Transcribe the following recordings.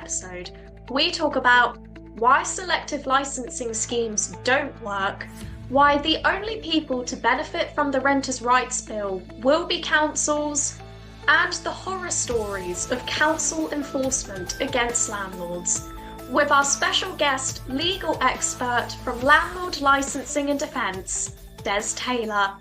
episode, we talk about why selective licensing schemes don't work, why the only people to benefit from the Renters' Rights Bill will be councils, and the horror stories of council enforcement against landlords, with our special guest legal expert from Landlord Licensing and Defence, Des Taylor.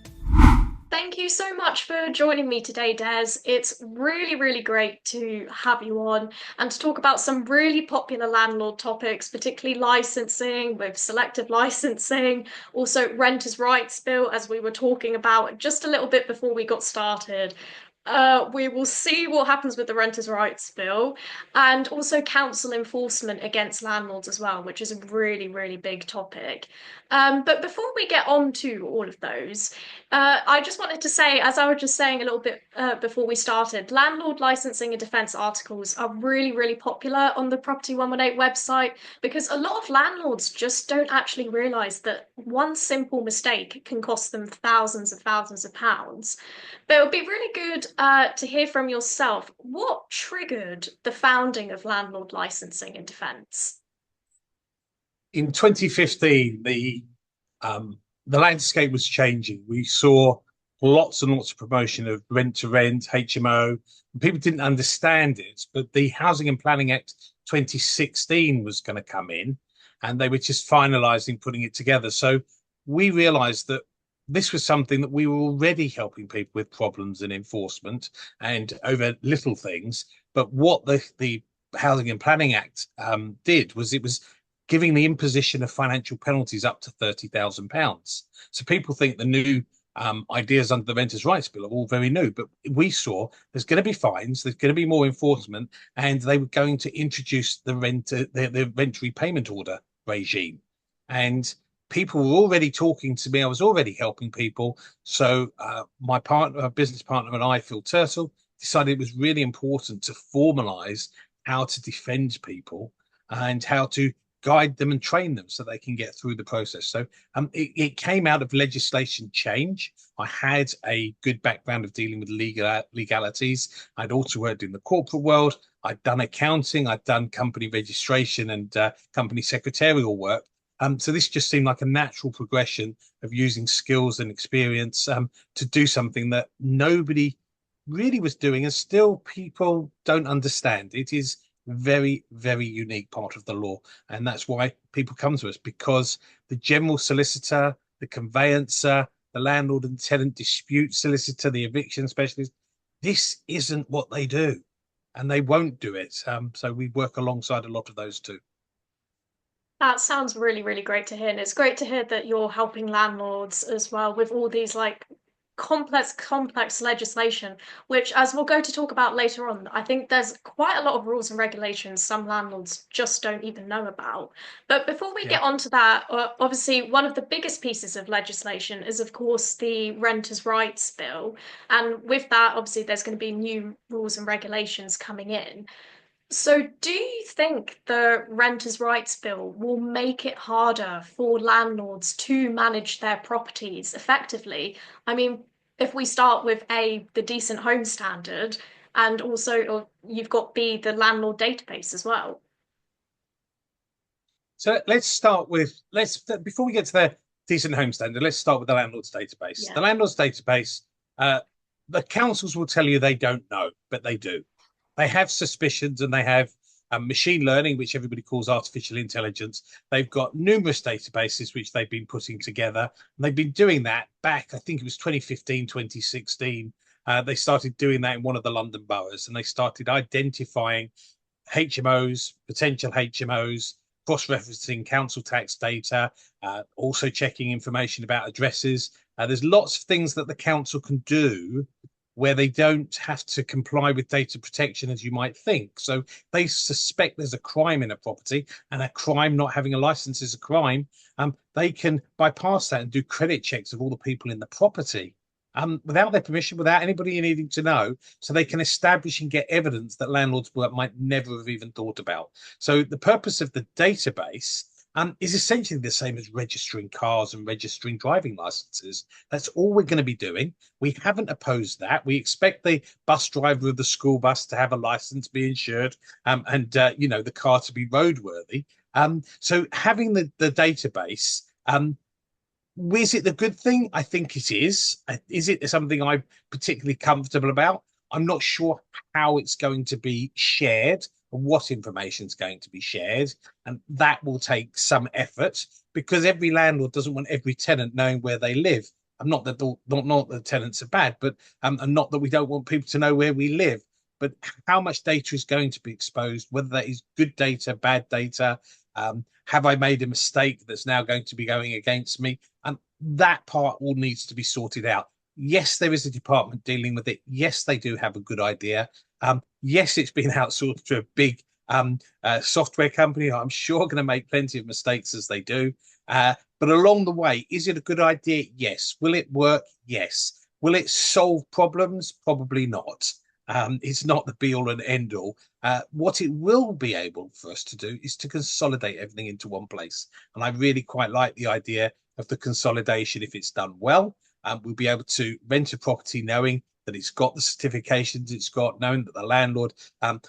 Thank you so much for joining me today, Des. It's really great to have you on and to talk about some really popular landlord topics, particularly licensing with selective licensing, also Renters' Rights Bill, as we were talking about just a little bit before we got started. We will see what happens with the Renters' Rights Bill and also council enforcement against landlords as well, which is a really big topic. But before we get on to all of those, I just wanted to say, as I was just saying a little bit before we started, landlord licensing and defence articles are really popular on the Property 118 website because a lot of landlords just don't actually realise that one simple mistake can cost them thousands of pounds. But it would be really good to hear from yourself. What triggered the founding of Landlord Licensing and Defence? In 2015, the landscape was changing. We saw lots and lots of promotion of rent to rent, HMO. People didn't understand it, but the Housing and Planning Act 2016 was going to come in, and they were just finalising putting it together. So we realised that this was something that we were already helping people with problems and enforcement and over little things. But what the Housing and Planning Act did was it was giving the imposition of financial penalties up to £30,000. So people think the new ideas under the Renters' Rights Bill are all very new, but we saw there's going to be fines, there's going to be more enforcement, and they were going to introduce the rent repayment order regime. And people were already talking to me. I was already helping people. So my business partner and I, Phil Turtle, decided it was really important to formalise how to defend people and how to guide them and train them so they can get through the process. So it came out of legislation change. I had a good background of dealing with legalities. I'd also worked in the corporate world. I'd done accounting. I'd done company registration and company secretarial work. So this just seemed like a natural progression of using skills and experience to do something that nobody really was doing, and still people don't understand. It is very unique part of the law, and that's why people come to us, because the general solicitor, the conveyancer, the landlord and tenant dispute solicitor, the eviction specialist, this isn't what they do, and they won't do it. So we work alongside a lot of those too. That sounds really great to hear. And it's great to hear that you're helping landlords as well with all these like complex legislation, which, as we'll go to talk about later on, I think there's quite a lot of rules and regulations some landlords just don't even know about. But before we Yeah. get on to that, obviously one of the biggest pieces of legislation is, of course, the Renters' Rights Bill. And with that, obviously, there's going to be new rules and regulations coming in. So, do you think the Renters' Rights Bill will make it harder for landlords to manage their properties effectively? I mean, if we start with A, the decent home standard, and also you've got B, the landlord database as well. So let's start with before we get to the decent home standard, let's start with the landlord's database. Yeah. The landlord's database, the councils will tell you they don't know, but they do. They have suspicions, and they have machine learning, which everybody calls artificial intelligence. They've got numerous databases which they've been putting together, and they've been doing that back, I think it was 2015, 2016. They started doing that in one of the London boroughs, and they started identifying HMOs, potential HMOs, cross-referencing council tax data, also checking information about addresses. There's lots of things that the council can do where they don't have to comply with data protection as you might think. So they suspect there's a crime in a property, and a crime not having a license is a crime. They can bypass that and do credit checks of all the people in the property without their permission, without anybody needing to know. So they can establish and get evidence that landlords might never have even thought about. So the purpose of the database is essentially the same as registering cars and registering driving licenses. That's all we're going to be doing. We haven't opposed that. We expect the bus driver of the school bus to have a license, be insured, and the car to be roadworthy. So having the database, is it the good thing? I think it is. Is it something I'm particularly comfortable about? I'm not sure how it's going to be shared and what information is going to be shared. And that will take some effort because every landlord doesn't want every tenant knowing where they live. I'm not that not that tenants are bad, but and not that we don't want people to know where we live. But how much data is going to be exposed, whether that is good data, bad data, have I made a mistake that's now going to be going against me? And that part all needs to be sorted out. Yes, there is a department dealing with it. Yes, they do have a good idea. Yes, it's been outsourced to a big software company. I'm sure going to make plenty of mistakes as they do. But along the way, is it a good idea? Yes. Will it work? Yes. Will it solve problems? Probably not. It's not the be all and end all. What it will be able for us to do is to consolidate everything into one place. And I really quite like the idea of the consolidation if it's done well. We'll be able to rent a property knowing that it's got the certifications it's got, knowing that the landlord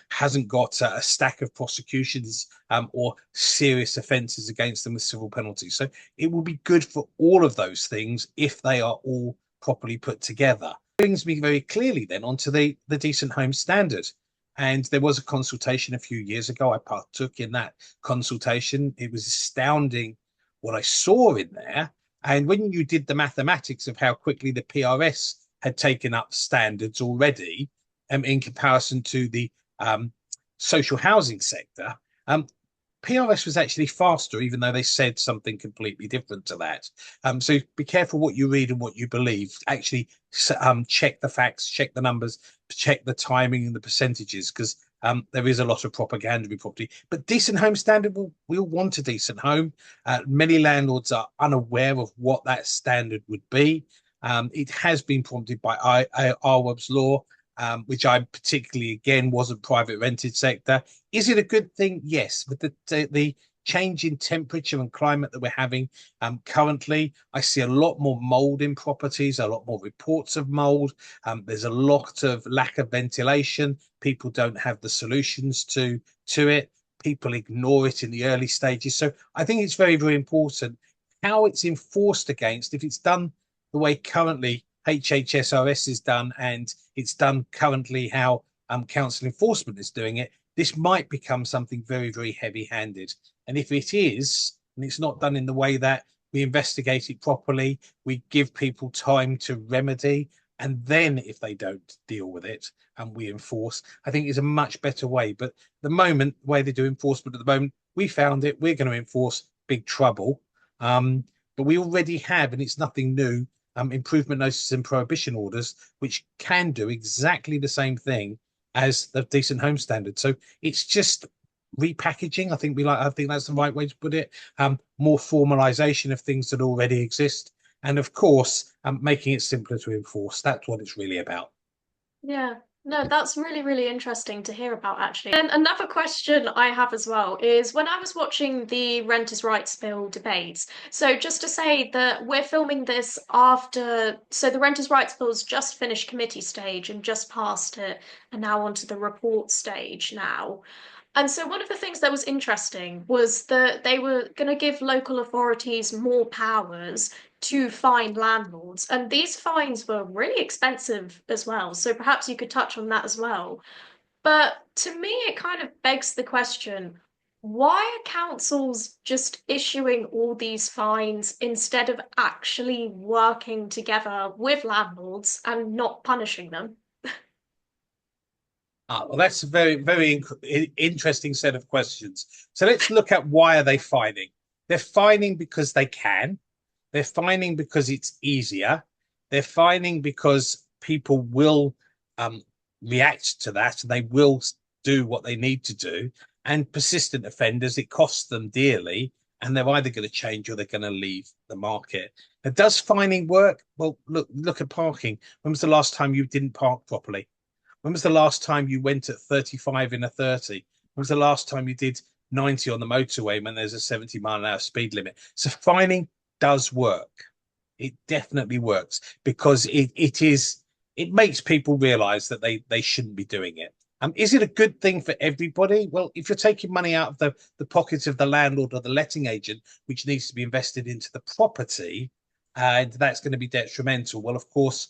hasn't got a stack of prosecutions or serious offences against them with civil penalties. So it will be good for all of those things if they are all properly put together. Brings me very clearly then onto the Decent Home Standard. And there was a consultation a few years ago. I partook in that consultation. It was astounding what I saw in there. And when you did the mathematics of how quickly the PRS had taken up standards already in comparison to the social housing sector, PRS was actually faster, even though they said something completely different to that. So be careful what you read and what you believe. Actually, check the facts, check the numbers, check the timing and the percentages, because there is a lot of propaganda in property. But Decent Home Standard, we'll want a decent home. Many landlords are unaware of what that standard would be. It has been prompted by Arwab's law, which I particularly, again, wasn't private rented sector. Is it a good thing? Yes. With the change in temperature and climate that we're having currently, I see a lot more mold in properties, a lot more reports of mold. There's a lot of lack of ventilation. People don't have the solutions to it. People ignore it in the early stages. So I think it's very, very important how it's enforced against. If it's done the way currently HHSRS is done, and it's done currently how council enforcement is doing it, this might become something very, very heavy-handed. And if it is, and it's not done in the way that we investigate it properly, we give people time to remedy, and then if they don't deal with it and we enforce, I think it's a much better way. But the moment, the way they do enforcement at the moment, we found it, we're going to enforce big trouble. But we already have, and it's nothing new, improvement notices and prohibition orders, which can do exactly the same thing as the Decent Home Standard. So it's just repackaging. I think that's the right way to put it. More formalization of things that already exist, and of course, making it simpler to enforce. That's what it's really about. Yeah. No, that's really, really interesting to hear about, actually. And another question I have as well is when I was watching the Renters' Rights Bill debates, so just to say that we're filming this after, so the Renters' Rights Bill's just finished committee stage and just passed it, and now onto the report stage now. And so one of the things that was interesting was that they were going to give local authorities more powers to fine landlords. And these fines were really expensive as well. So perhaps you could touch on that as well. But to me, it kind of begs the question, why are councils just issuing all these fines instead of actually working together with landlords and not punishing them? Well, that's a very, very interesting set of questions. So let's look at why are they fining? They're fining because they can. They're fining because it's easier. They're fining because people will react to that. They will do what they need to do. And persistent offenders, it costs them dearly, and they're either going to change or they're going to leave the market. Now, does fining work? Well, look at parking. When was the last time you didn't park properly? When was the last time you went at 35 in a 30? When was the last time you did 90 on the motorway when there's a 70-mile-an-hour speed limit. So fining does work. It definitely works because it makes people realize that they shouldn't be doing it. Is it a good thing for everybody? Well, if you're taking money out of the pockets of the landlord or the letting agent, which needs to be invested into the property, and that's going to be detrimental, well, of course,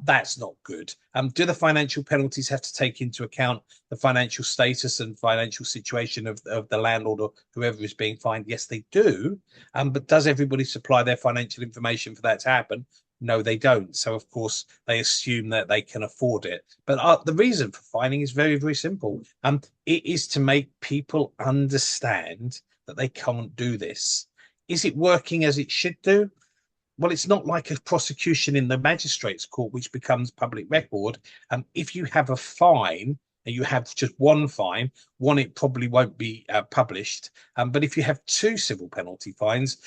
that's not good. Do the financial penalties have to take into account the financial status and financial situation of the landlord or whoever is being fined? Yes, they do. But does everybody supply their financial information for that to happen? No, they don't. So, of course, they assume that they can afford it. But the reason for fining is very, very simple. It is to make people understand that they can't do this. Is it working as it should do? Well, it's not like a prosecution in the magistrates court, which becomes public record. If you have a fine and you have just one fine, one, it probably won't be published. But if you have two civil penalty fines,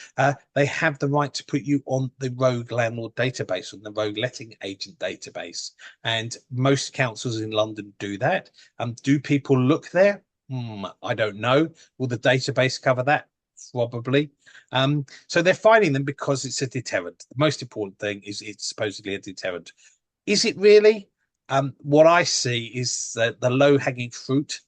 they have the right to put you on the rogue landlord database, on the rogue letting agent database. And most councils in London do that. Do people look there? I don't know. Will the database cover that? Probably. So they're fining them because it's a deterrent. The most important thing is it's supposedly a deterrent. Is it really? What I see is that the low-hanging fruit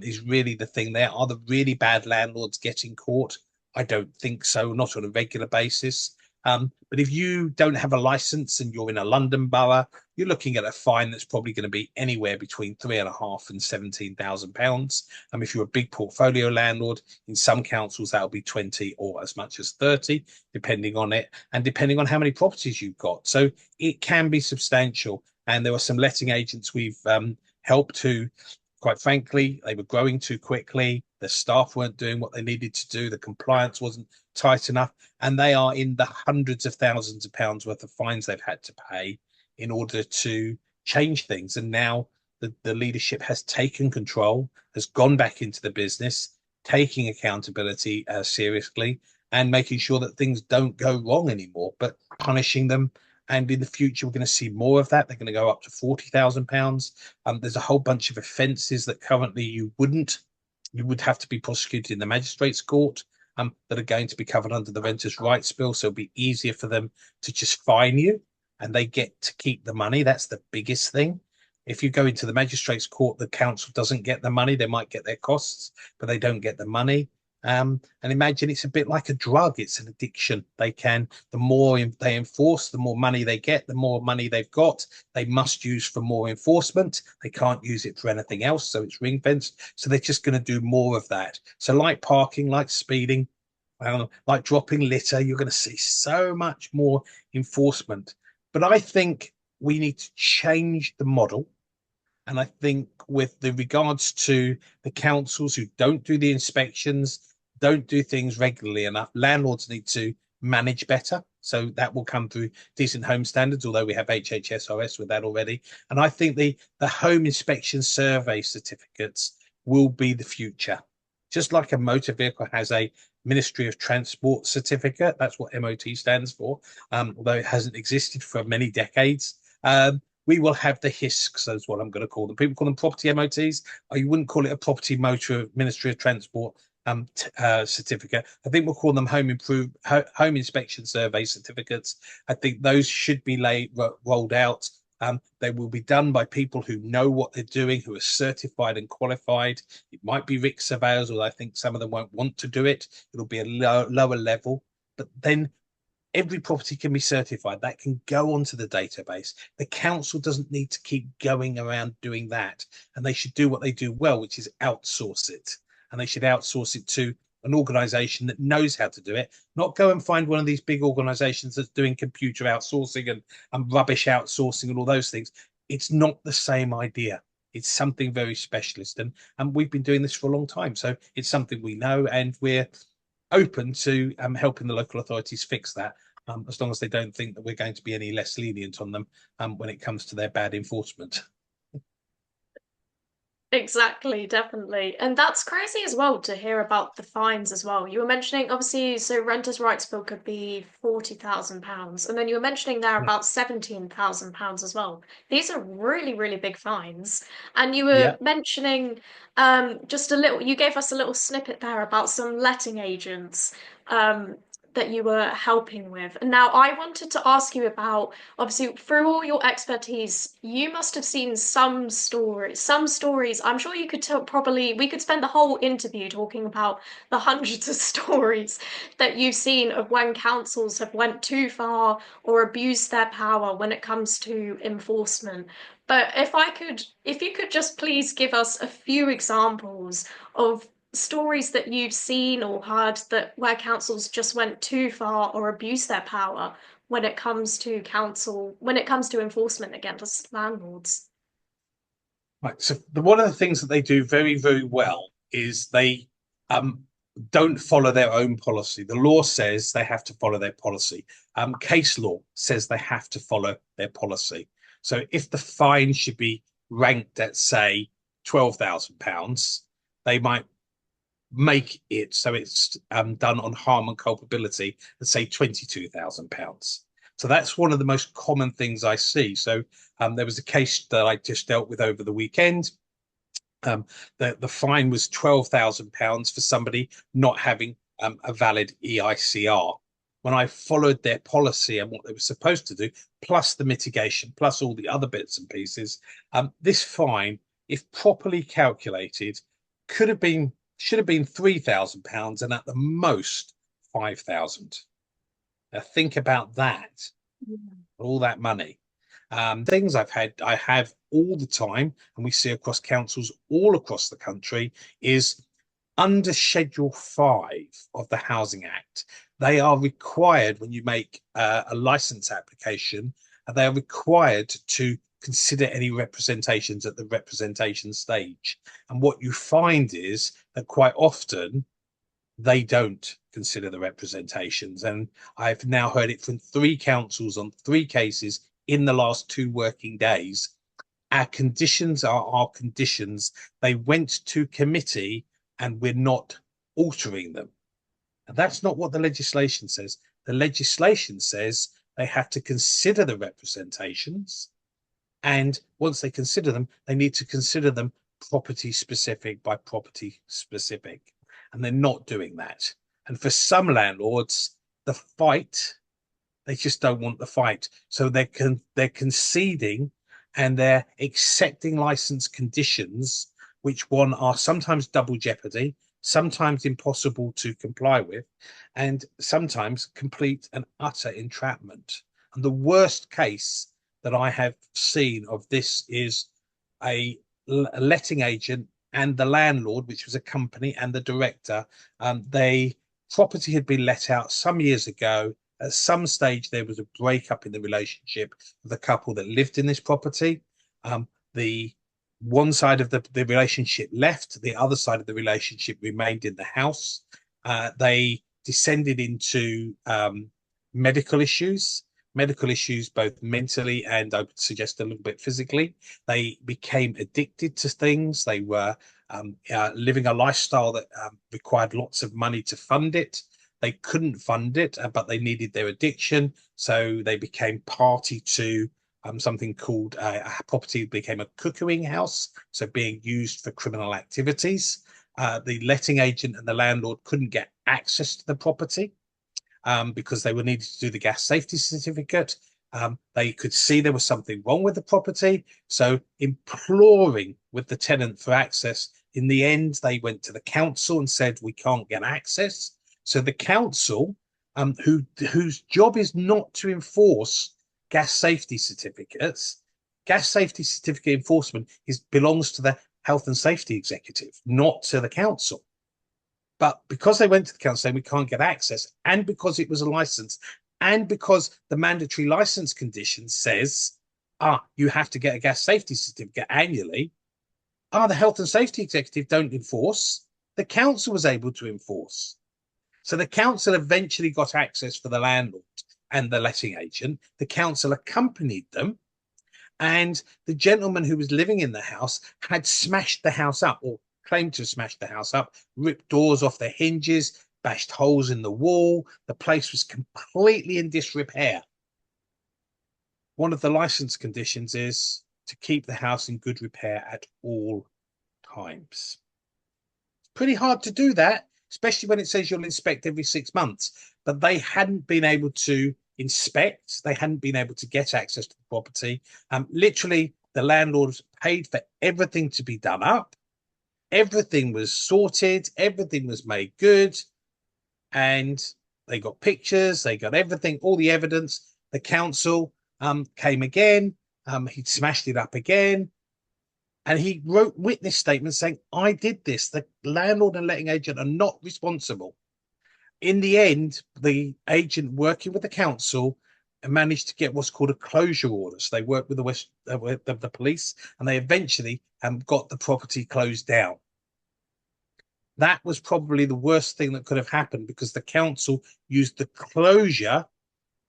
is really the thing there. Are the really bad landlords getting caught? I don't think so, not on a regular basis. But if you don't have a license and you're in a London borough, you're looking at a fine that's probably going to be anywhere between £3,500 and £17,000. If you're a big portfolio landlord, in some councils that'll be 20 or as much as 30, depending on it and depending on how many properties you've got. So it can be substantial. And there were some letting agents we've helped who, quite frankly, they were growing too quickly. The staff weren't doing what they needed to do. The compliance wasn't tight enough. And they are in the hundreds of thousands of pounds worth of fines they've had to pay in order to change things. And now the leadership has taken control, has gone back into the business, taking accountability seriously and making sure that things don't go wrong anymore, but punishing them. And in the future, we're going to see more of that. They're going to go up to £40,000. There's a whole bunch of offences that currently you would have to be prosecuted in the magistrates court that are going to be covered under the Renters' Rights Bill. So it'll be easier for them to just fine you and they get to keep the money. That's the biggest thing. If you go into the magistrates court, the council doesn't get the money. They might get their costs, but they don't get the money. And imagine it's a bit like a drug. It's an addiction. The more they enforce, the more money they get, the more money they've got. They must use for more enforcement. They can't use it for anything else. So it's ring fenced. So they're just going to do more of that. So like parking, like speeding, like dropping litter, you're going to see so much more enforcement. But I think we need to change the model. And I think with the regards to the councils who don't do the inspections, don't do things regularly enough, landlords need to manage better. So that will come through decent home standards, although we have HHSRS with that already. And I think the home inspection survey certificates will be the future. Just like a motor vehicle has a Ministry of Transport certificate, that's what MOT stands for, although it hasn't existed for many decades. We will have the HISCs, that's what I'm going to call them. People call them property MOTs. You wouldn't call it a property motor Ministry of Transport certificate. I think we'll call them home inspection survey certificates. I think those should be rolled out. They will be done by people who know what they're doing, who are certified and qualified. It might be RIC surveyors, or I think some of them won't want to do it. It'll be a lower level, but then every property can be certified. That can go onto the database. The council doesn't need to keep going around doing that. And they should do what they do well, which is outsource it. And they should outsource it to an organization that knows how to do it, not go and find one of these big organizations that's doing computer outsourcing and rubbish outsourcing and all those things. It's not the same idea. It's something very specialist. And we've been doing this for a long time. So it's something we know, and we're open to helping the local authorities fix that, as long as they don't think that we're going to be any less lenient on them when it comes to their bad enforcement. Exactly, definitely. And that's crazy as well to hear about the fines as well. You were mentioning, obviously, so renters' rights bill could be £40,000. And then you were mentioning there Yeah. about £17,000 as well. These are really, really big fines. And you were Yeah. mentioning just a little, you gave us a little snippet there about some letting agents um, that you were helping with. And now I wanted to ask you about, obviously, through all your expertise, you must have seen some stories. Some stories, I'm sure you could tell, probably, we could spend the whole interview talking about the hundreds of stories that you've seen of when councils have went too far or abused their power when it comes to enforcement. But if you could just please give us a few examples of stories that you've seen or heard that where councils just went too far or abused their power when it comes to enforcement against landlords. Right. So one of the things that they do very, very well is they um, don't follow their own policy. The law says they have to follow their policy. Case law says they have to follow their policy. So if the fine should be ranked at, say, £12,000, they might make it so it's done on harm and culpability and say £22,000. So that's one of the most common things I see. So there was a case that I just dealt with over the weekend. The fine was £12,000 for somebody not having a valid EICR. When I followed their policy and what they were supposed to do, plus the mitigation, plus all the other bits and pieces, this fine, if properly calculated, could have been should have been £3,000 and at the most 5,000. Now think about that, all that money. Things I have all the time, and we see across councils all across the country, is under Schedule 5 of the Housing Act. They are required when you make a license application, they are required to consider any representations at the representation stage. And what you find is that quite often they don't consider the representations. And I've now heard it from three councils on three cases in the last 2 working days. Our conditions are our conditions. They went to committee and we're not altering them. And that's not what the legislation says. The legislation says they have to consider the representations. And once they consider them, they need to consider them property specific by property specific. And they're not doing that. And for some landlords, the fight, they just don't want the fight. So they're conceding and they're accepting license conditions, which one are sometimes double jeopardy, sometimes impossible to comply with, and sometimes complete and utter entrapment. And the worst case that I have seen of this is a letting agent and the landlord, which was a company, and the director. They property had been let out some years ago. At some stage, there was a breakup in the relationship of the couple that lived in this property. The one side of the relationship left, the other side of the relationship remained in the house. They descended into medical issues, both mentally and I would suggest a little bit physically. They became addicted to things. They were living a lifestyle that required lots of money to fund it. They couldn't fund it, but they needed their addiction. So they became party to something called a property became a cuckooing house, so being used for criminal activities. The letting agent and the landlord couldn't get access to the property because they were needed to do the gas safety certificate. They could see there was something wrong with the property. So imploring with the tenant for access, in the end, they went to the council and said, we can't get access. So the council, whose job is not to enforce gas safety certificates, gas safety certificate enforcement belongs to the health and safety executive, not to the council. But because they went to the council saying we can't get access, and because it was a license, and because the mandatory license condition says, you have to get a gas safety certificate annually, the health and safety executive don't enforce, the council was able to enforce. So the council eventually got access for the landlord and the letting agent. The council accompanied them. And the gentleman who was living in the house had smashed the house up, or claimed to have smashed the house up, ripped doors off the hinges, bashed holes in the wall. The place was completely in disrepair. One of the license conditions is to keep the house in good repair at all times. It's pretty hard to do that, especially when it says you'll inspect every 6 months. But they hadn't been able to inspect, they hadn't been able to get access to the property. Literally, the landlords paid for everything to be done up. Everything was sorted, everything was made good, and they got pictures, they got everything, all the evidence. The council came again, he'd smashed it up again, and he wrote witness statements saying, I did this. The landlord and letting agent are not responsible. In the end, the agent working with the council managed to get what's called a closure order. So they worked with the police, and they eventually got the property closed down. That was probably the worst thing that could have happened, because the council used the closure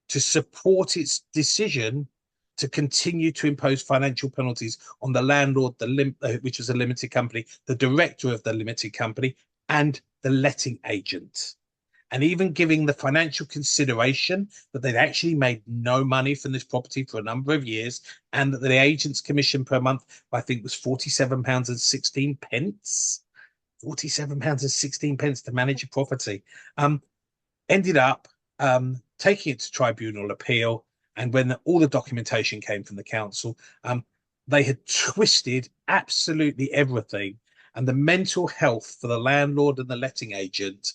to support its decision to continue to impose financial penalties on the landlord, which was a limited company, the director of the limited company, and the letting agent. And even giving the financial consideration that they'd actually made no money from this property for a number of years, and that the agent's commission per month, I think, was £47.16. £47.16 to manage a property. Ended up taking it to tribunal appeal. And when all the documentation came from the council, they had twisted absolutely everything. And the mental health for the landlord and the letting agent,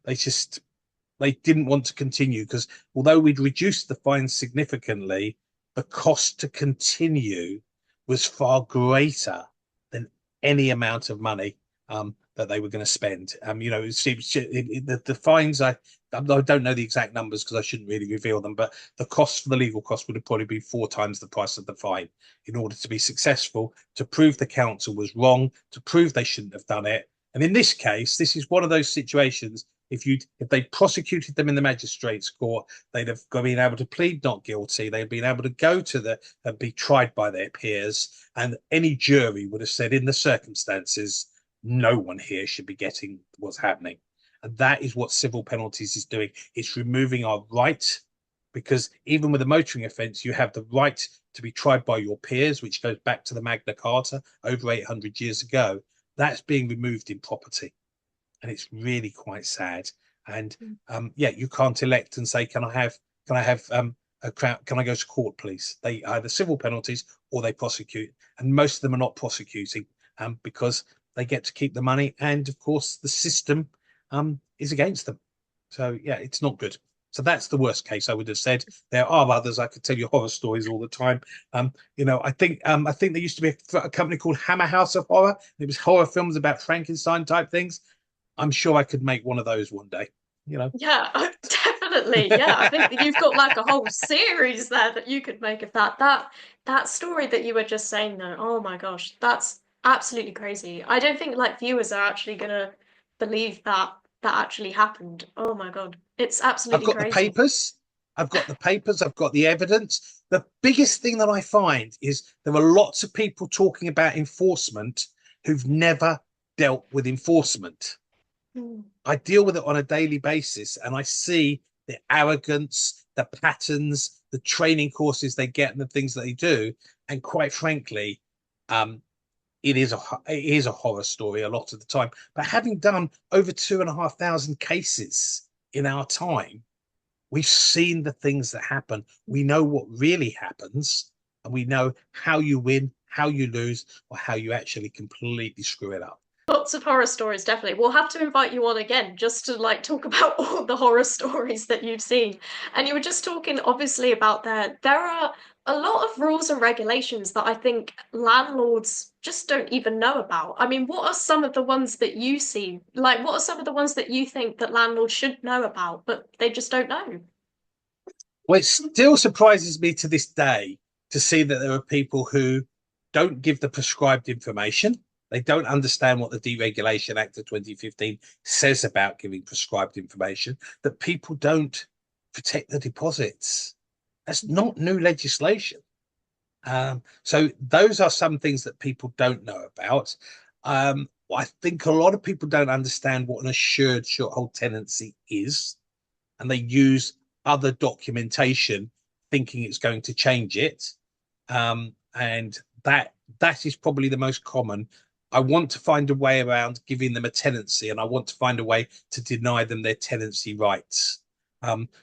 they didn't want to continue, because although we'd reduced the fine significantly, the cost to continue was far greater than any amount of money that they were going to spend. The fines, I don't know the exact numbers because I shouldn't really reveal them, but the cost for the legal cost would have probably been 4 times the price of the fine in order to be successful, to prove the council was wrong, to prove they shouldn't have done it. And in this case, this is one of those situations. If they prosecuted them in the magistrates' court, they'd have been able to plead not guilty. They'd been able to go to be tried by their peers, and any jury would have said, in the circumstances, no one here should be getting what's happening. And that is what civil penalties is doing. It's removing our right, because even with a motoring offence, you have the right to be tried by your peers, which goes back to the Magna Carta over 800 years ago. That's being removed in property, and it's really quite sad. And you can't elect and say, can I have a crown? Can I go to court, please? They either civil penalties or they prosecute, and most of them are not prosecuting because they get to keep the money, and of course the system is against them. So yeah, it's not good. So that's the worst case, I would have said. There are others. I could tell you horror stories all the time. I think there used to be a company called Hammer House of Horror. It was horror films about Frankenstein type things. I'm sure I could make one of those one day. Yeah, definitely. Yeah, I think that you've got like a whole series there that you could make of that story that you were just saying though. Oh my gosh, that's absolutely crazy. I don't think like viewers are actually gonna believe that actually happened. Oh my God, it's I've absolutely got the crazy. papers. I've got the papers. I've got the evidence. The biggest thing that I find is there are lots of people talking about enforcement who've never dealt with enforcement. I deal with it on a daily basis, and I see the arrogance, the patterns, the training courses they get, and the things that they do. And quite frankly, it is a horror story a lot of the time. But having done over 2,500 cases in our time, we've seen the things that happen. We know what really happens, and we know how you win, how you lose, or how you actually completely screw it up. Lots of horror stories, definitely. We'll have to invite you on again just to like talk about all the horror stories that you've seen. And you were just talking obviously about there are a lot of rules and regulations that I think landlords just don't even know about. I mean, what are some of the ones that you see? Like, what are some of the ones that you think that landlords should know about, but they just don't know? Well, it still surprises me to this day to see that there are people who don't give the prescribed information. They don't understand what the Deregulation Act of 2015 says about giving prescribed information, that people don't protect the deposits. That's not new legislation. So those are some things that people don't know about. I think a lot of people don't understand what an assured short hold tenancy is, and they use other documentation thinking it's going to change it. And that is probably the most common. I want to find a way around giving them a tenancy, and I want to find a way to deny them their tenancy rights.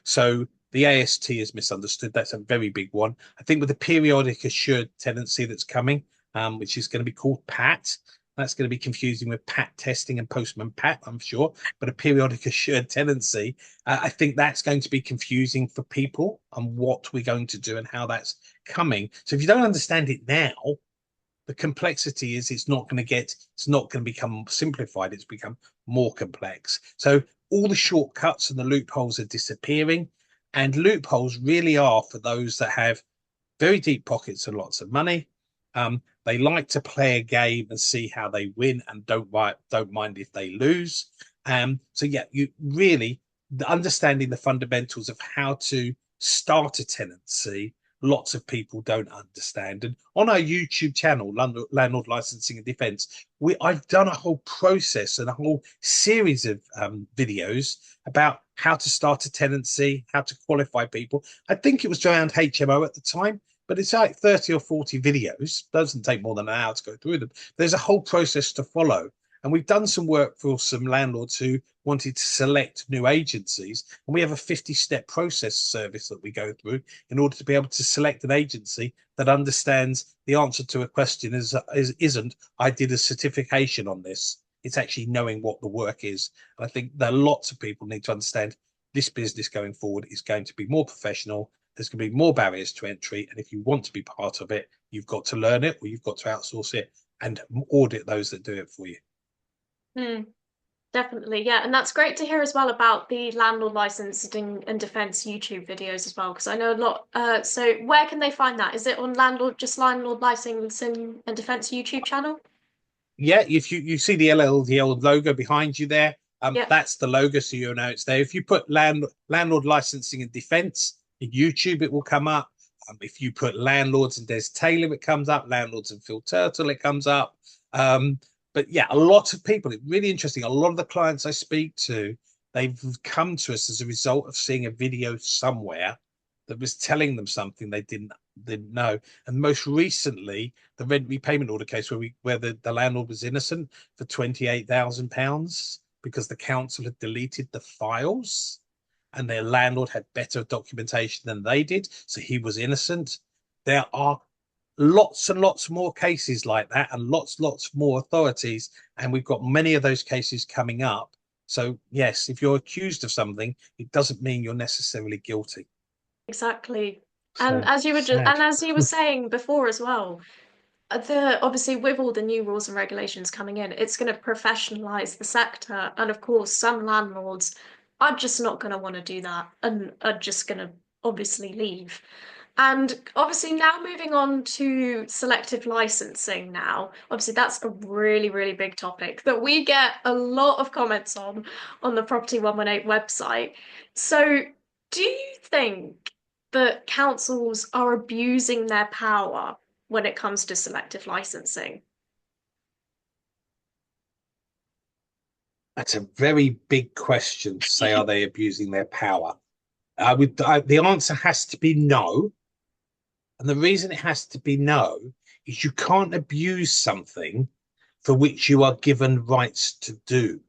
So the AST is misunderstood. That's a very big one. I think with the periodic assured tenancy that's coming, which is going to be called PAT, that's going to be confusing with PAT testing and postman PAT, I'm sure. But a periodic assured tenancy, I think that's going to be confusing for people and what we're going to do and how that's coming. So if you don't understand it now, the complexity is it's not going to become simplified. It's become more complex. So all the shortcuts and the loopholes are disappearing. And loopholes really are for those that have very deep pockets and lots of money. They like to play a game and see how they win and don't mind if they lose. So yeah, you really understanding the fundamentals of how to start a tenancy, lots of people don't understand. And on our YouTube channel, Landlord Licensing and Defence, I've done a whole process and a whole series of videos about how to start a tenancy, how to qualify people. I think it was around HMO at the time, but it's like 30 or 40 videos. Doesn't take more than an hour to go through them. There's a whole process to follow. And we've done some work for some landlords who wanted to select new agencies. And we have a 50-step process service that we go through in order to be able to select an agency that understands the answer to a question isn't, I did a certification on this. It's actually knowing what the work is. And I think that lots of people need to understand this business going forward is going to be more professional. There's going to be more barriers to entry. And if you want to be part of it, you've got to learn it or you've got to outsource it and audit those that do it for you. Definitely, yeah. And that's great to hear as well about the Landlord Licensing and Defence YouTube videos as well, because I know a lot. So where can they find that? Is it on Landlord Licensing and Defence YouTube channel? Yeah, if you see the LLDL logo behind you there, Yeah. that's the logo, so you know it's there. If you put Landlord Licensing and Defence in YouTube, it will come up. If you put Landlords and Des Taylor, it comes up. Landlords and Phil Turtle, it comes up. But yeah, a lot of people, it's really interesting. A lot of the clients I speak to, they've come to us as a result of seeing a video somewhere that was telling them something they didn't know. And most recently, the rent repayment order case where the landlord was innocent for £28,000 because the council had deleted the files and their landlord had better documentation than they did, so he was innocent. There are lots and lots more cases like that and lots more authorities, and we've got many of those cases coming up. So yes, if you're accused of something, it doesn't mean you're necessarily guilty. Exactly. And So as you were saying before as well, obviously with all the new rules and regulations coming in, it's going to professionalize the sector. And of course, some landlords are just not going to want to do that and are just going to obviously leave. And obviously now moving on to selective licensing now, obviously that's a really, really big topic that we get a lot of comments on the Property 118 website. So do you think that councils are abusing their power when it comes to selective licensing? that's a very big question to say, are they abusing their power? The answer has to be no. And the reason it has to be no is you can't abuse something for which you are given rights to do.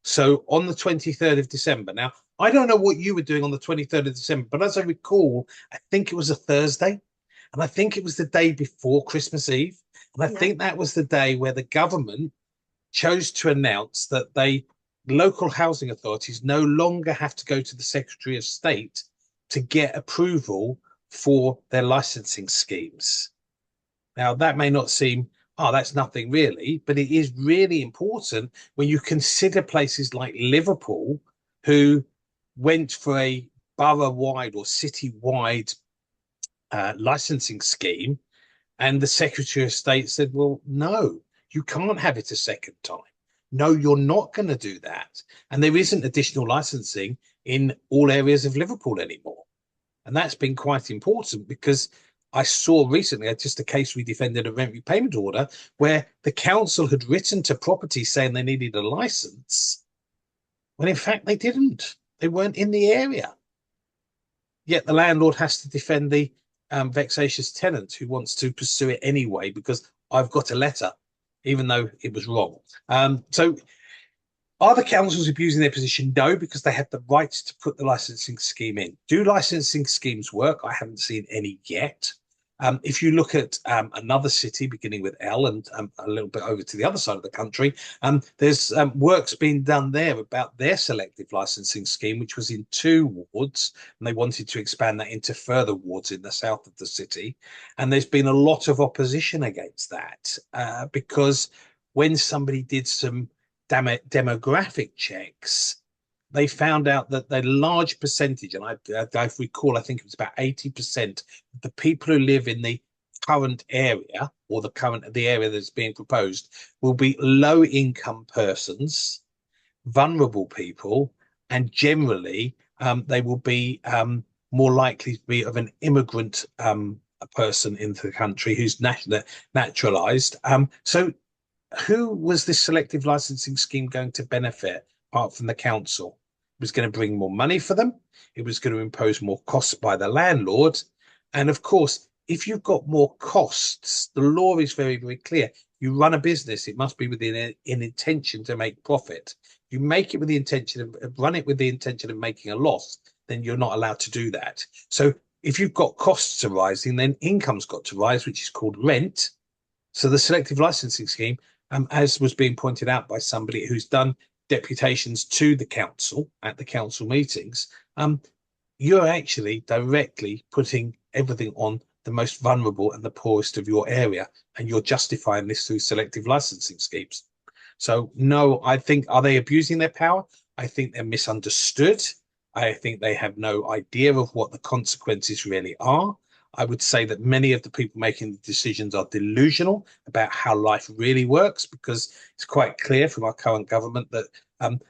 So on the 23rd of December, now, I don't know what you were doing on the 23rd of December, but as I recall, I think it was a Thursday. And I think it was the day before Christmas Eve. And I think that was the day where the government chose to announce that local housing authorities no longer have to go to the Secretary of State to get approval for their licensing schemes. Now, that may not seem, that's nothing really, but it is really important when you consider places like Liverpool, who went for a borough-wide or city-wide licensing scheme, and the Secretary of State said, well, no, you can't have it a second time. No, you're not going to do that. And there isn't additional licensing in all areas of Liverpool anymore. And that's been quite important because I saw recently just a case we defended a rent repayment order where the council had written to property saying they needed a license, when in fact they didn't. They weren't in the area. Yet the landlord has to defend the vexatious tenant who wants to pursue it anyway because I've got a letter, even though it was wrong. So are the councils abusing their position? No, because they have the right to put the licensing scheme in. Do licensing schemes work? I haven't seen any yet. If you look at another city beginning with L and a little bit over to the other side of the country, there's work's been done there about their selective licensing scheme, which was in 2 wards, and they wanted to expand that into further wards in the south of the city. And there's been a lot of opposition against that because when somebody did some demographic checks, they found out that the large percentage, and I recall, I think it was about 80% of the people who live in the current area or the area that's being proposed will be low income persons, vulnerable people, and generally they will be more likely to be of an immigrant a person into the country who's naturalized. So who was this selective licensing scheme going to benefit apart from the council? It was going to bring more money for them. It was going to impose more costs by the landlord. And of course, if you've got more costs, the law is very, very clear. You run a business, it must be within an intention to make profit. You make it with the intention of run it with the intention of making a loss, then you're not allowed to do that. So if you've got costs arising, then income's got to rise, which is called rent. So the selective licensing scheme, as was being pointed out by somebody who's done deputations to the council at the council meetings, you're actually directly putting everything on the most vulnerable and the poorest of your area, and you're justifying this through selective licensing schemes. So no, I think, are they abusing their power? I think they're misunderstood. I think they have no idea of what the consequences really are. I would say that many of the people making the decisions are delusional about how life really works, because it's quite clear from our current government that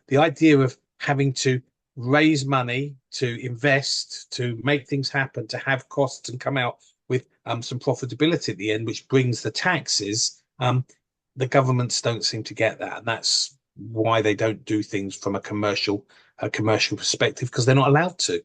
the idea of having to raise money, to invest, to make things happen, to have costs and come out with some profitability at the end, which brings the taxes, the governments don't seem to get that. And that's why they don't do things from a commercial perspective, because they're not allowed to.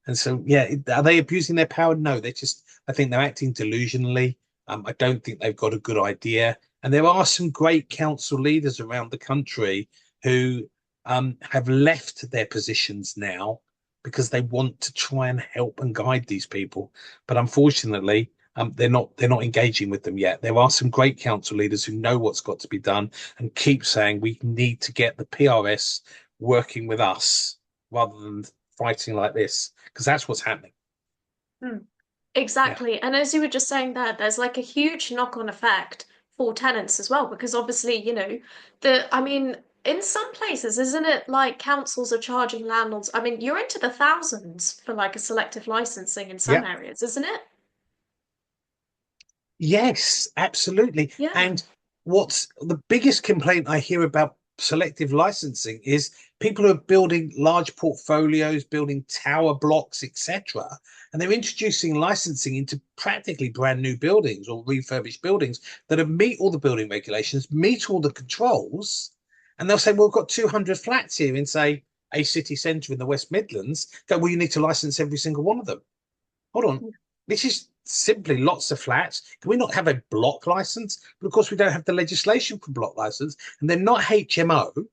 And so, yeah, are they abusing their power? No, I think they're acting delusionally. I don't think they've got a good idea. And there are some great council leaders around the country who have left their positions now because they want to try and help and guide these people. But unfortunately, they're not engaging with them yet. There are some great council leaders who know what's got to be done and keep saying we need to get the PRS working with us rather than fighting like this, because that's what's happening. Exactly. Yeah. And as you were just saying there, there's like a huge knock-on effect for tenants as well, because obviously, in some places, isn't it like councils are charging landlords? I mean, you're into the thousands for like a selective licensing in some Yeah. areas, isn't it? Yes, absolutely. Yeah. And what's the biggest complaint I hear about selective licensing is people who are building large portfolios, building tower blocks, etc. And they're introducing licensing into practically brand new buildings or refurbished buildings that meet all the building regulations, meet all the controls. And they'll say, well, we've got 200 flats here in, say, a city centre in the West Midlands. Go, well, you need to license every single one of them. Hold on. This is simply lots of flats. Can we not have a block license? But of course, we don't have the legislation for block license, and they're not HMO.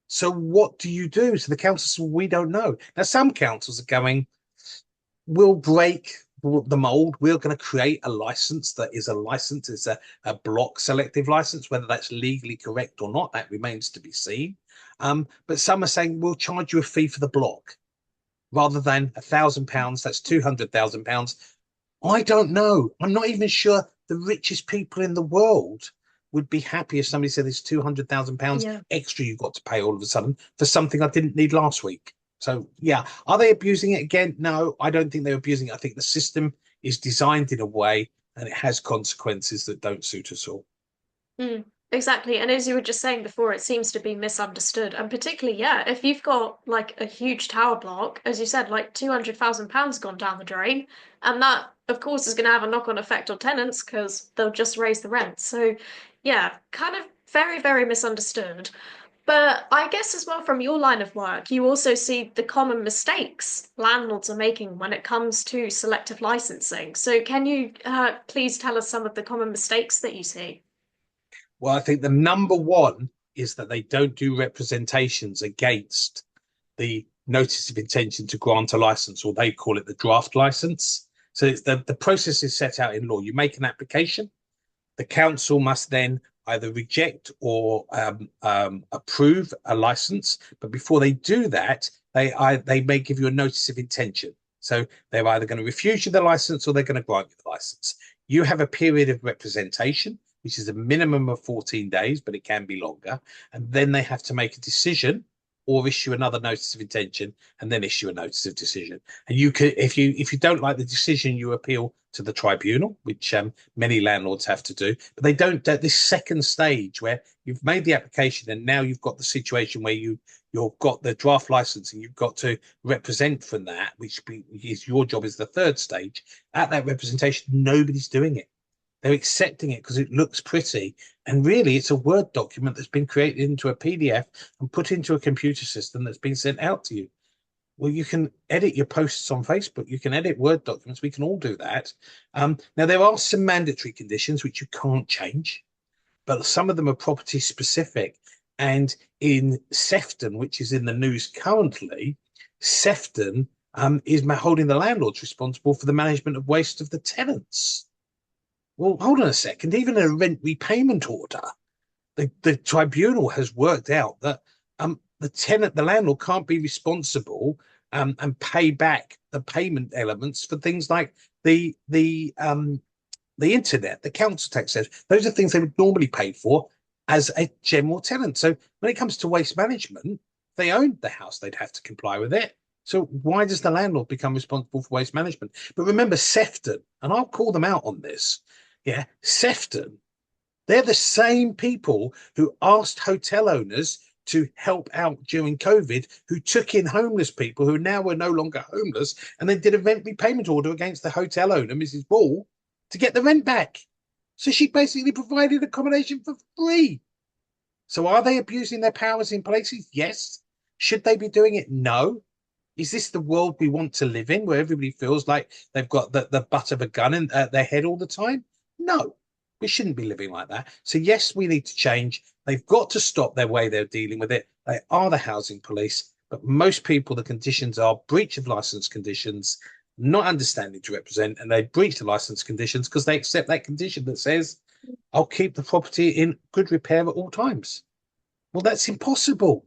So what do you do? So the council says, well, we don't know. Now, some councils are going, we'll break the mold. We're going to create a license that is a license. It's a block selective license. Whether that's legally correct or not, that remains to be seen. But some are saying, we'll charge you a fee for the block rather than £1,000. That's £200,000. I don't know. I'm not even sure the richest people in the world would be happy if somebody said there's £200,000 extra you've got to pay all of a sudden for something I didn't need last week. So, yeah, are they abusing it again? No, I don't think they're abusing it. I think the system is designed in a way and it has consequences that don't suit us all. Exactly. And as you were just saying before, it seems to be misunderstood. And particularly, if you've got like a huge tower block, as you said, like £200,000 gone down the drain, and that of course, is going to have a knock-on effect on tenants because they'll just raise the rent. So, yeah, kind of very, very misunderstood. But I guess as well from your line of work, you also see the common mistakes landlords are making when it comes to selective licensing. So can you please tell us some of the common mistakes that you see? Well, I think the number one is that they don't do representations against the notice of intention to grant a license, or they call it the draft license. So it's the process is set out in law. You make an application, the council must then either reject or approve a license. But before they do that, they may give you a notice of intention. So they're either going to refuse you the license or they're going to grant you the license. You have a period of representation, which is a minimum of 14 days, but it can be longer. And then they have to make a decision or issue another notice of intention and then issue a notice of decision. And you can, if you don't like the decision, you appeal to the tribunal, which many landlords have to do. But they don't at this second stage where you've made the application and now you've got the situation where you've got the draft license and you've got to represent from that, which is your job is the third stage. At that representation, nobody's doing it. They're accepting it because it looks pretty. And really, it's a Word document that's been created into a PDF and put into a computer system that's been sent out to you. Well, you can edit your posts on Facebook. You can edit Word documents. We can all do that. Now, there are some mandatory conditions which you can't change, but some of them are property specific. And in Sefton, which is in the news currently, Sefton is holding the landlords responsible for the management of waste of the tenants. Well, hold on a second. Even a rent repayment order, the tribunal has worked out that the landlord can't be responsible and pay back the payment elements for things like the internet, the council tax. Those are things they would normally pay for as a general tenant. So when it comes to waste management, if they owned the house, they'd have to comply with it. So why does the landlord become responsible for waste management? But remember, Sefton, and I'll call them out on this. Yeah, Sefton, they're the same people who asked hotel owners to help out during COVID, who took in homeless people who now were no longer homeless, and then did a rent repayment order against the hotel owner, Mrs. Ball, to get the rent back. So she basically provided accommodation for free. So are they abusing their powers in places? Yes. Should they be doing it? No. Is this the world we want to live in, where everybody feels like they've got the butt of a gun in their head all the time? No, we shouldn't be living like that. So yes, we need to change. They've got to stop their way they're dealing with it. They are the housing police, but most people, the conditions are breach of license conditions, not understanding to represent, and they breach the license conditions because they accept that condition that says, I'll keep the property in good repair at all times. Well, that's impossible.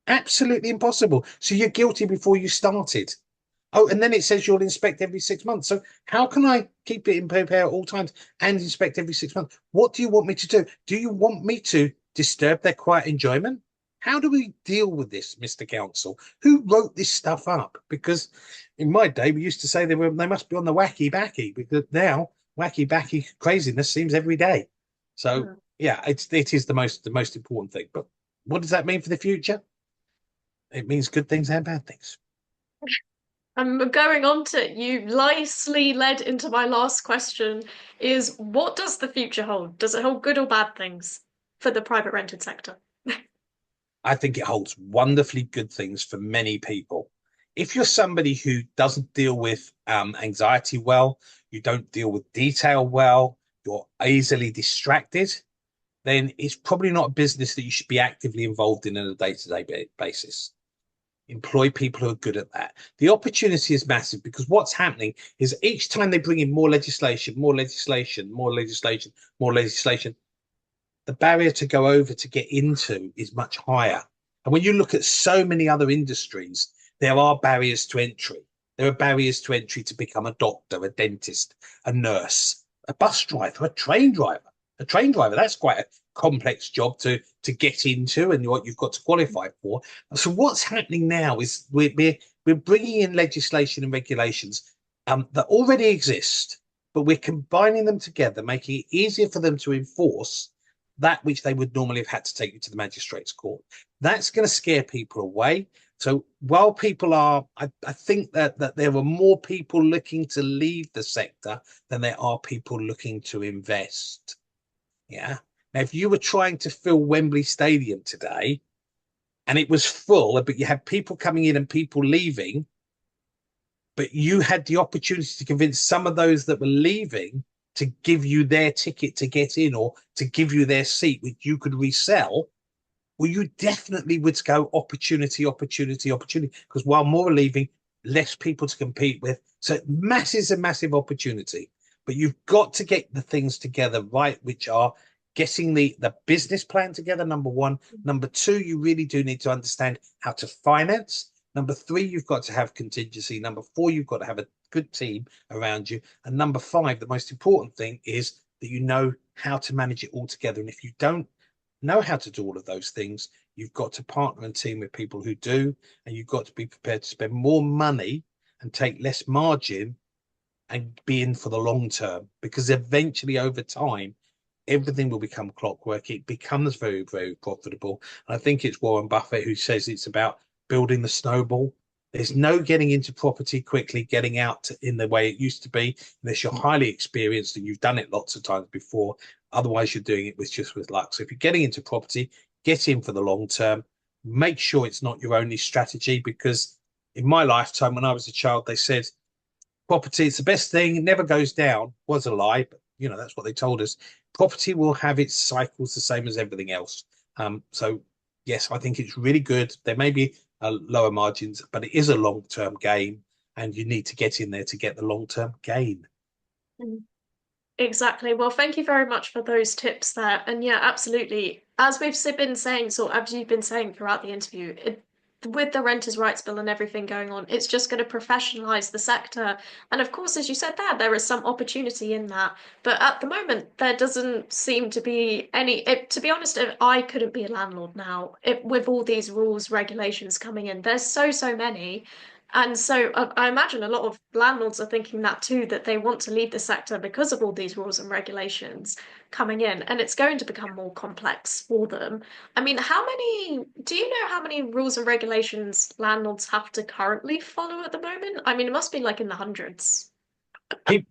Absolutely impossible. So you're guilty before you started. Oh, and then it says you'll inspect every 6 months. So how can I keep it in repair at all times and inspect every 6 months? What do you want me to do? Do you want me to disturb their quiet enjoyment? How do we deal with this, Mr. Council? Who wrote this stuff up? Because in my day, we used to say they must be on the wacky backy, because now wacky backy craziness seems every day. So yeah, it is the most important thing. But what does that mean for the future? It means good things and bad things. Going on to you nicely led into my last question is what does the future hold? Does it hold good or bad things for the private rented sector? I think it holds wonderfully good things for many people. If you're somebody who doesn't deal with anxiety well, you don't deal with detail well, you're easily distracted, then it's probably not a business that you should be actively involved in on a day-to-day basis. Employ people who are good at that. The opportunity is massive because what's happening is each time they bring in more legislation, the barrier to go over to get into is much higher. And when you look at so many other industries, there are barriers to entry. There are barriers to entry to become a doctor, a dentist, a nurse, a bus driver, a train driver. A train driver, that's quite a complex job to get into and what you've got to qualify for. So what's happening now is we're bringing in legislation and regulations that already exist, but we're combining them together, making it easier for them to enforce that which they would normally have had to take you to the magistrate's court. That's going to scare people away. So while people are, I think that there are more people looking to leave the sector than there are people looking to invest. Yeah. Now, if you were trying to fill Wembley Stadium today and it was full, but you had people coming in and people leaving, but you had the opportunity to convince some of those that were leaving to give you their ticket to get in or to give you their seat, which you could resell, well, you definitely would go opportunity, opportunity, opportunity. Because while more are leaving, less people to compete with. So massive, a massive opportunity. But you've got to get the things together right, which are getting the business plan together, number one. Number two, you really do need to understand how to finance. Number three, you've got to have contingency. Number four, you've got to have a good team around you. And number five, the most important thing is that you know how to manage it all together. And if you don't know how to do all of those things, you've got to partner and team with people who do, and you've got to be prepared to spend more money and take less margin and be in for the long term, because eventually over time everything will become clockwork. It becomes very, very profitable. And I think it's Warren Buffett who says it's about building the snowball. There's no getting into property quickly, getting out in the way it used to be, unless you're highly experienced and you've done it lots of times before. Otherwise, you're doing it with luck. So if you're getting into property, get in for the long term. Make sure it's not your only strategy, because in my lifetime, when I was a child, they said property is the best thing, it never goes down. Was a lie, but that's what they told us. Property will have its cycles the same as everything else. So yes, I think it's really good. There may be lower margins, but it is a long-term game, and you need to get in there to get the long-term gain. Exactly. Well, thank you very much for those tips there. And yeah, absolutely. As we've been saying, as you've been saying throughout the interview, with the renters' rights bill and everything going on, it's just going to professionalize the sector. And of course, as you said there is some opportunity in that. But at the moment, there doesn't seem to be any. To be honest, if I couldn't be a landlord now, with all these rules, regulations coming in. There's so many. And so I imagine a lot of landlords are thinking that too, that they want to leave the sector because of all these rules and regulations coming in, and it's going to become more complex for them. I mean, do you know how many rules and regulations landlords have to currently follow at the moment? I mean, it must be like in the hundreds.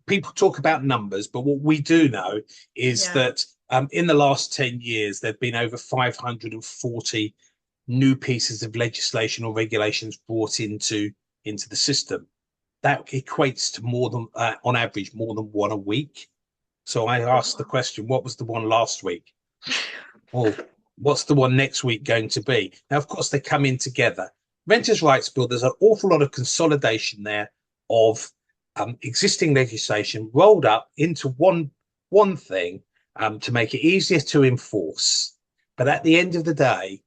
People talk about numbers, but what we do know is Yeah. that in the last 10 years, there have been over 540 new pieces of legislation or regulations brought into the system. That equates to more than, on average, more than one a week. So I asked the question, what was the one last week? Well, what's the one next week going to be? Now, of course, they come in together. Renters' rights bill, there's an awful lot of consolidation there of existing legislation rolled up into one thing to make it easier to enforce. But at the end of the day,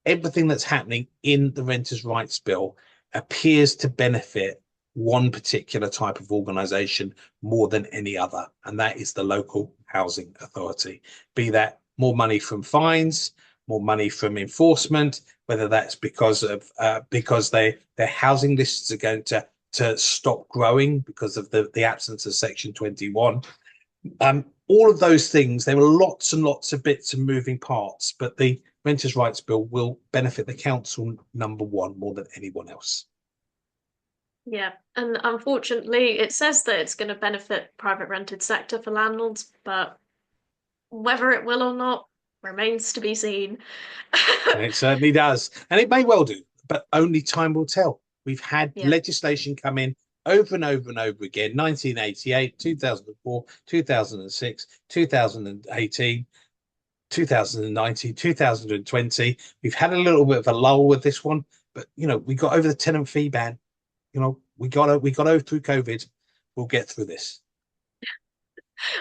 everything that's happening in the renters' rights bill appears to benefit one particular type of organisation more than any other, and that is the local housing authority. Be that more money from fines, more money from enforcement, whether that's because their housing lists are going to stop growing because of the absence of Section 21. All of those things, there are lots and lots of bits and moving parts, but the Renters' Rights Bill will benefit the council, number one, more than anyone else. Yeah, and unfortunately, it says that it's going to benefit private rented sector for landlords, but whether it will or not remains to be seen. And it certainly does. And it may well do, but only time will tell. We've had Yeah. legislation come in over and over and over again: 1988, 2004, 2006, 2018, 2019, 2020. We've had a little bit of a lull with this one, but we got over the tenant fee ban. We got over through COVID. We'll get through this.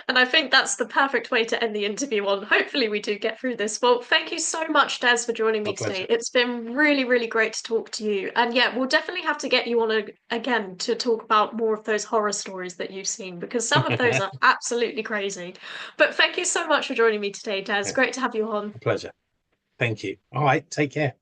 And I think that's the perfect way to end the interview on. Hopefully, we do get through this. Well, thank you so much, Des, for joining My me today. pleasure. It's been really, really great to talk to you. And yeah, we'll definitely have to get you on again to talk about more of those horror stories that you've seen, because some of those are absolutely crazy. But thank you so much for joining me today, Des. Yeah, Great to have you on. my pleasure. Thank you. All right, take care.